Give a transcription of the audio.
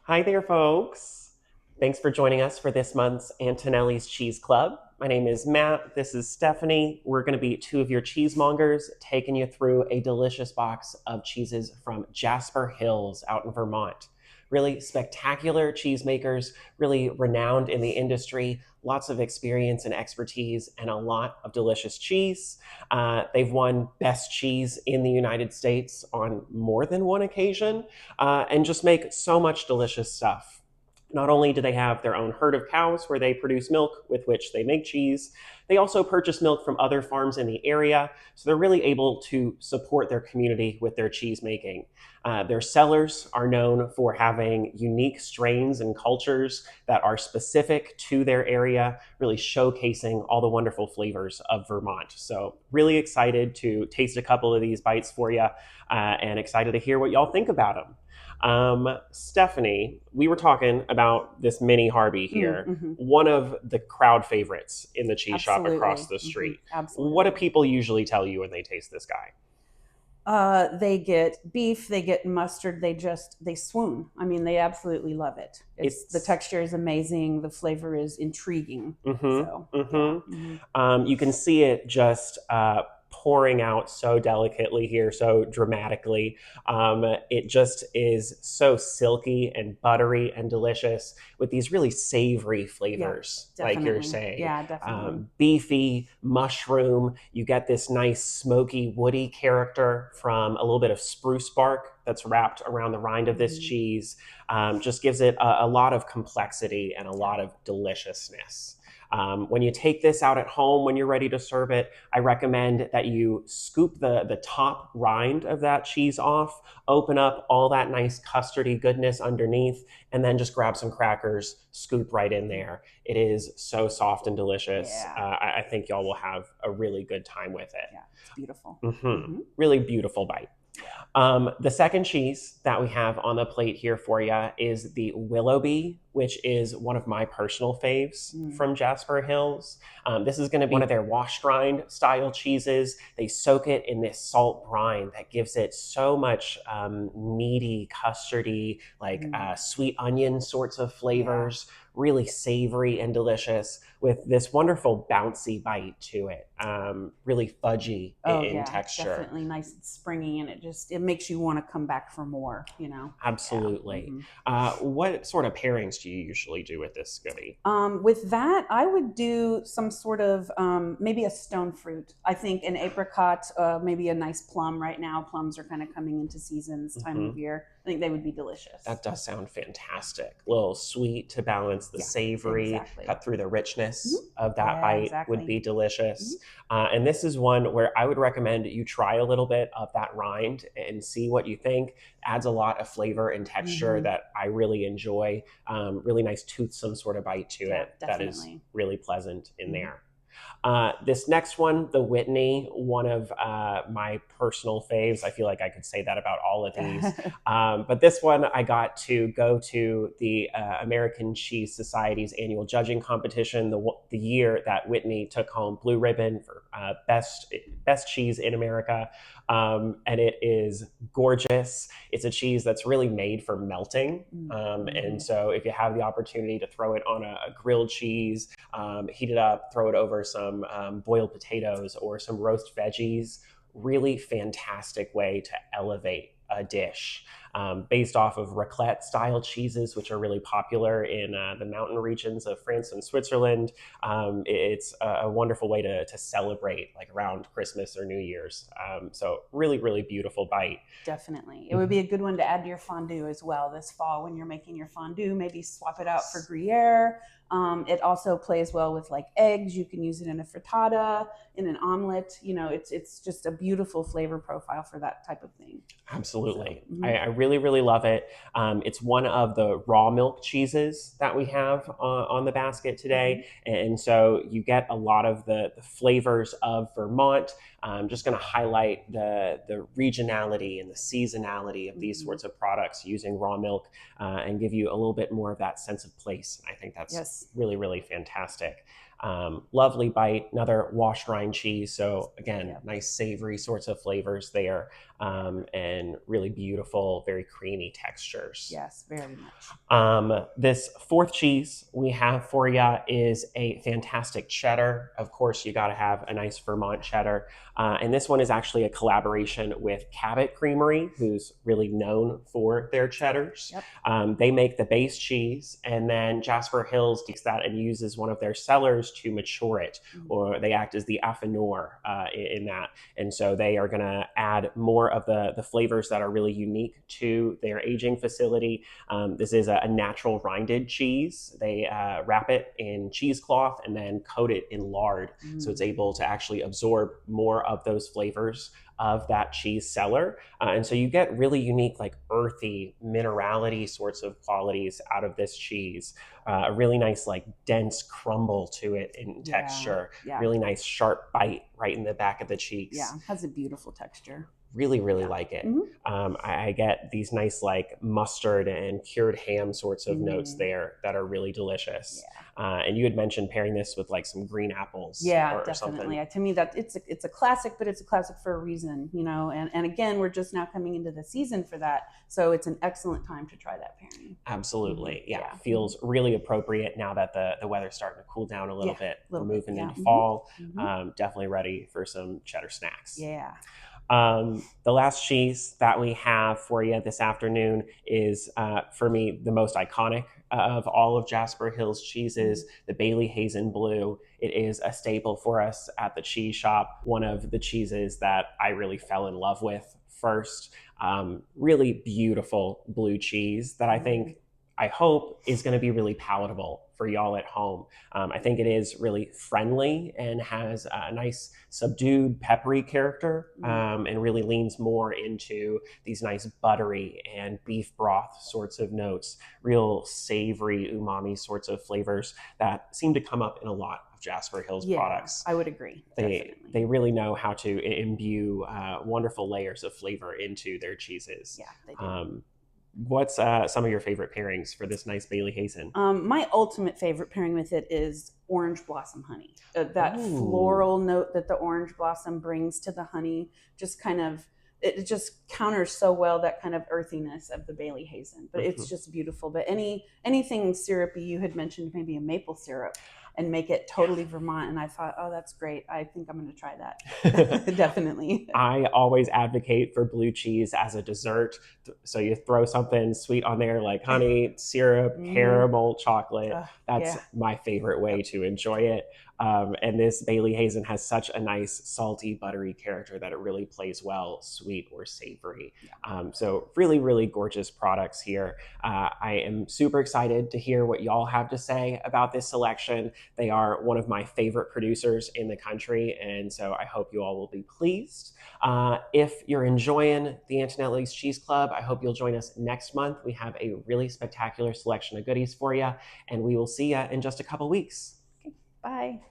Hi there, folks. Thanks for joining us for this month's Antonelli's Cheese Club. My name is Matt. This is Stephanie. We're going to be two of your cheesemongers taking you through a delicious box of cheeses from Jasper Hills out in Vermont. Really spectacular cheesemakers, really renowned in the industry, lots of experience and expertise, and a lot of delicious cheese. They've won Best Cheese in the United States on more than one occasion, and just make so much delicious stuff. Not only do they have their own herd of cows where they produce milk with which they make cheese, they also purchase milk from other farms in the area, so they're really able to support their community with their cheese making. Their cellars are known for having unique strains and cultures that are specific to their area, really showcasing all the wonderful flavors of Vermont. So really excited to taste a couple of these bites for you, and excited to hear what y'all think about them. Stephanie, we were talking about this mini Harvey here, one of the crowd favorites in the cheese shop across the street. Absolutely. What do people usually tell you when they taste this guy? They get beef, they get mustard, they swoon. I mean, they absolutely love it. The texture is amazing, the flavor is intriguing. You can see it just pouring out so delicately here, so dramatically. It just is so silky and buttery and delicious with these really savory flavors, like you're saying. Yeah, definitely. Beefy, mushroom. You get this nice smoky, woody character from a little bit of spruce bark that's wrapped around the rind of this cheese. Just gives it a lot of complexity and a lot of deliciousness. When you take this out at home, when you're ready to serve it, I recommend that you scoop the top rind of that cheese off, open up all that nice custardy goodness underneath, and then just grab some crackers, scoop right in there. It is so soft and delicious. Yeah. I think y'all will have a really good time with it. Yeah, it's beautiful. Really beautiful bite. The second cheese that we have on the plate here for you is the Willoughby, which is one of my personal faves from Jasper Hills. This is going to be one of their wash rind style cheeses. They soak it in this salt brine that gives it so much meaty, custardy, like sweet onion sorts of flavors. Yeah. Really savory and delicious with this wonderful bouncy bite to it. Really fudgy in texture. Definitely nice and springy, and it makes you want to come back for more, Absolutely. Yeah. What sort of pairings do you usually do with this goodie? With that, I would do some sort of maybe a stone fruit. I think an apricot, maybe a nice plum. Right now, plums are kind of coming into season this time of year. I think they would be delicious. That does sound fantastic. A little sweet to balance the savory, cut through the richness of that bite would be delicious. And this is one where I would recommend you try a little bit of that rind and see what you think. Adds a lot of flavor and texture that I really enjoy. Really nice toothsome sort of bite to it. Definitely. That is really pleasant in there. This next one, the Whitney, one of my personal faves. I feel like I could say that about all of these. But this one, I got to go to the American Cheese Society's annual judging competition the year that Whitney took home blue ribbon for best cheese in America. And it is gorgeous. It's a cheese that's really made for melting. And so if you have the opportunity to throw it on a grilled cheese, heat it up, throw it over some boiled potatoes or some roast veggies, really fantastic way to elevate a dish. Based off of raclette style cheeses, which are really popular in the mountain regions of France and Switzerland. It's a wonderful way to celebrate like around Christmas or New Year's. So really, really beautiful bite. Definitely. It would be a good one to add to your fondue as well this fall when you're making your fondue. Maybe swap it out for Gruyere. It also plays well with like eggs. You can use it in a frittata, in an omelet. It's just a beautiful flavor profile for that type of thing. Absolutely. So, I really, really love it. It's one of the raw milk cheeses that we have on the basket today. And so you get a lot of the flavors of Vermont. I'm just going to highlight the regionality and the seasonality of these sorts of products using raw milk and give you a little bit more of that sense of place. I think that's really, really fantastic. Lovely bite, another washed rind cheese. So again, nice savory sorts of flavors there, and really beautiful, very creamy textures. Yes, very much. This fourth cheese we have for you is a fantastic cheddar. Of course, you got to have a nice Vermont cheddar. And this one is actually a collaboration with Cabot Creamery, who's really known for their cheddars. They make the base cheese, and then Jasper Hills takes that and uses one of their cellars to mature it, or they act as the affineur in that. And so they are going to add more of the flavors that are really unique to their aging facility. This is a natural rinded cheese. They wrap it in cheesecloth and then coat it in lard. So it's able to actually absorb more of those flavors of that cheese cellar. And so you get really unique, like earthy, minerality sorts of qualities out of this cheese. A really nice, like dense crumble to it in texture. Really nice, sharp bite right in the back of the cheeks. Yeah, it has a beautiful texture. Really like it. I get these nice like mustard and cured ham sorts of notes there that are really delicious. And you had mentioned pairing this with like some green apples. Or definitely. Something. To me, that it's a classic, but it's a classic for a reason, you know. And again, we're just now coming into the season for that, so it's an excellent time to try that pairing. Absolutely, feels really appropriate now that the weather's starting to cool down a little bit. We're moving into fall. Definitely ready for some cheddar snacks. The last cheese that we have for you this afternoon is, for me, the most iconic of all of Jasper Hill's cheeses, the Bailey Hazen Blue. It is a staple for us at the cheese shop. One of the cheeses that I really fell in love with first. Really beautiful blue cheese that I hope is going to be really palatable for y'all at home. I think it is really friendly and has a nice subdued peppery character, and really leans more into these nice buttery and beef broth sorts of notes, real savory umami sorts of flavors that seem to come up in a lot of Jasper Hill's products. I would agree. They really know how to imbue wonderful layers of flavor into their cheeses. They do. What's some of your favorite pairings for this nice Bailey Hazen? My ultimate favorite pairing with it is orange blossom honey. That floral note that the orange blossom brings to the honey just kind of, it just counters so well that kind of earthiness of the Bailey Hazen. But it's just beautiful. But anything syrupy, you had mentioned maybe a maple syrup, and make it totally Vermont. And I thought, oh, that's great. I think I'm going to try that. Definitely. I always advocate for blue cheese as a dessert. So you throw something sweet on there like honey, syrup, caramel, chocolate. That's my favorite way to enjoy it. And this Bailey Hazen has such a nice salty, buttery character that it really plays well, sweet or savory. So really gorgeous products here. I am super excited to hear what y'all have to say about this selection. They are one of my favorite producers in the country, and so I hope you all will be pleased. If you're enjoying the Antonelli's Cheese Club, I hope you'll join us next month. We have a really spectacular selection of goodies for you, and we will see you in just a couple weeks. Bye.